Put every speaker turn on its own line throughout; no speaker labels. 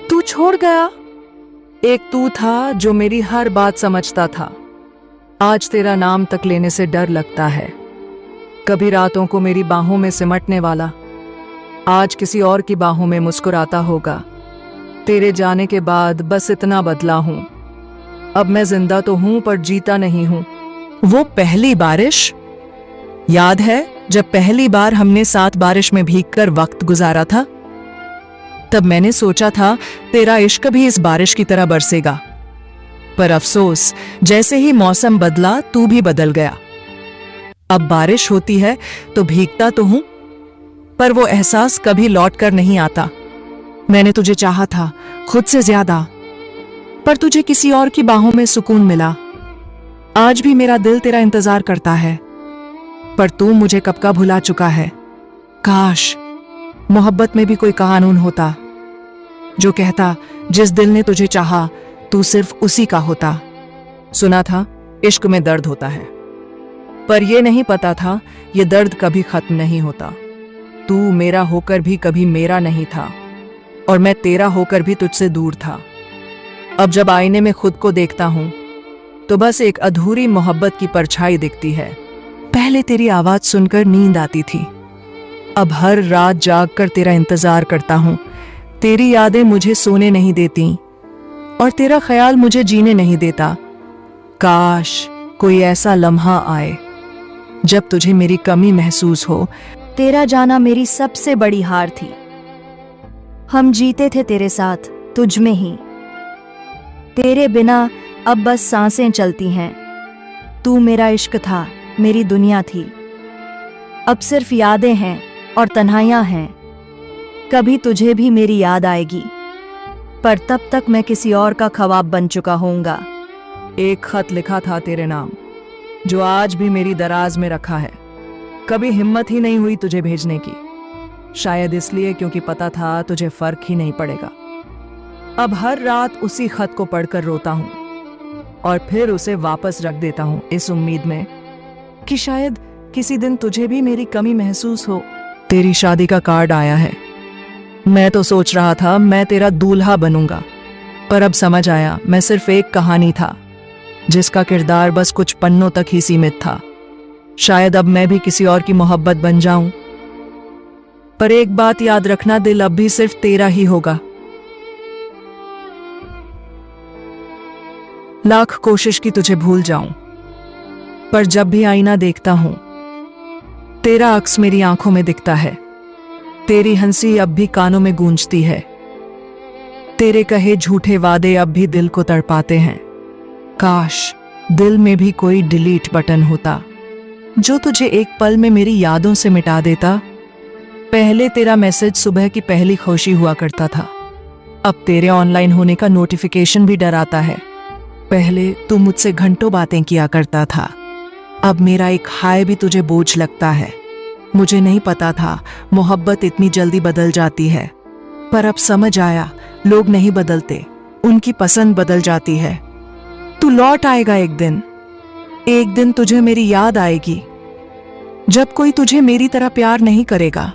तू छोड़ गया। एक तू था जो मेरी हर बात समझता था। आज तेरा नाम तक लेने से डर लगता है। कभी रातों को मेरी बाहों में सिमटने वाला, आज किसी और की बाहों में मुस्कुराता होगा। तेरे जाने के बाद बस इतना बदला हूं। अब मैं जिंदा तो हूं पर जीता नहीं हूं।
वो पहली बारिश याद है जब पहली बार हमने साथ बारिश में भीगकर वक्त गुजारा था? तब मैंने सोचा था तेरा इश्क भी इस बारिश की तरह बरसेगा। पर अफसोस, जैसे ही मौसम बदला तू भी बदल गया। अब बारिश होती है तो भीगता तो हूं, पर वो एहसास कभी लौट कर नहीं आता। मैंने तुझे चाहा था खुद से ज्यादा, पर तुझे किसी और की बाहों में सुकून मिला। आज भी मेरा दिल तेरा इंतजार करता है, पर तू मुझे कब का भुला चुका है। काश मोहब्बत में भी कोई कानून होता जो कहता जिस दिल ने तुझे चाहा तू सिर्फ उसी का होता। सुना था इश्क में दर्द होता है, पर यह नहीं पता था यह दर्द कभी खत्म नहीं होता। तू मेरा होकर भी कभी मेरा नहीं था, और मैं तेरा होकर भी तुझसे दूर था। अब जब आईने में खुद को देखता हूं तो बस एक अधूरी मोहब्बत की परछाई दिखती है। पहले तेरी आवाज सुनकर नींद आती थी, अब हर रात जागकर तेरा इंतजार करता हूं। तेरी यादें मुझे सोने नहीं देती और तेरा ख्याल मुझे जीने नहीं देता। काश कोई ऐसा लम्हा आए जब तुझे मेरी कमी महसूस हो।
तेरा जाना मेरी सबसे बड़ी हार थी। हम जीते थे तेरे साथ, तुझ में ही। तेरे बिना अब बस सांसें चलती हैं। तू मेरा इश्क था, मेरी दुनिया थी। अब सिर्फ यादें हैं और तन्हाइयां हैं। कभी तुझे भी मेरी याद आएगी, पर तब तक मैं किसी और का ख्वाब बन चुका होऊंगा।
एक खत लिखा था तेरे नाम, जो आज भी मेरी दराज में रखा है। कभी हिम्मत ही नहीं हुई तुझे भेजने की, शायद इसलिए क्योंकि पता था तुझे फर्क ही नहीं पड़ेगा। अब हर रात उसी खत को पढ़कर रोता हूं और फिर उसे वापस रख देता हूं इस उम्मीद में कि शायद किसी दिन तुझे भी मेरी कमी महसूस हो। तेरी शादी का कार्ड आया है। मैं तो सोच रहा था मैं तेरा दूल्हा बनूंगा, पर अब समझ आया मैं सिर्फ एक कहानी था जिसका किरदार बस कुछ पन्नों तक ही सीमित था। शायद अब मैं भी किसी और की मोहब्बत बन जाऊं, पर एक बात याद रखना, दिल अब भी सिर्फ तेरा ही होगा। लाख कोशिश की तुझे भूल जाऊं, पर जब भी आईना देखता हूं तेरा अक्स मेरी आंखों में दिखता है। तेरी हंसी अब भी कानों में गूंजती है। तेरे कहे झूठे वादे अब भी दिल को तड़पाते हैं। काश दिल में भी कोई डिलीट बटन होता जो तुझे एक पल में मेरी यादों से मिटा देता। पहले तेरा मैसेज सुबह की पहली खुशी हुआ करता था, अब तेरे ऑनलाइन होने का नोटिफिकेशन भी डराता है। पहले तू मुझसे घंटों बातें किया करता था, अब मेरा एक हाय भी तुझे बोझ लगता है। मुझे नहीं पता था मोहब्बत इतनी जल्दी बदल जाती है, पर अब समझ आया लोग नहीं बदलते, उनकी पसंद बदल जाती है। तू लौट आएगा एक दिन तुझे मेरी याद आएगी, जब कोई तुझे मेरी तरह प्यार नहीं करेगा,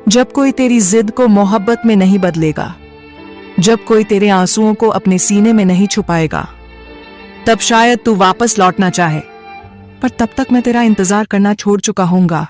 जब कोई तेरी जिद को मोहब्बत में नहीं बदलेगा, जब कोई तेरे आंसुओं को अपने सीने में नहीं छुपाएगा। तब शायद तू वापस लौटना चाहे, पर तब तक मैं तेरा इंतजार करना छोड़ चुका हूंगा।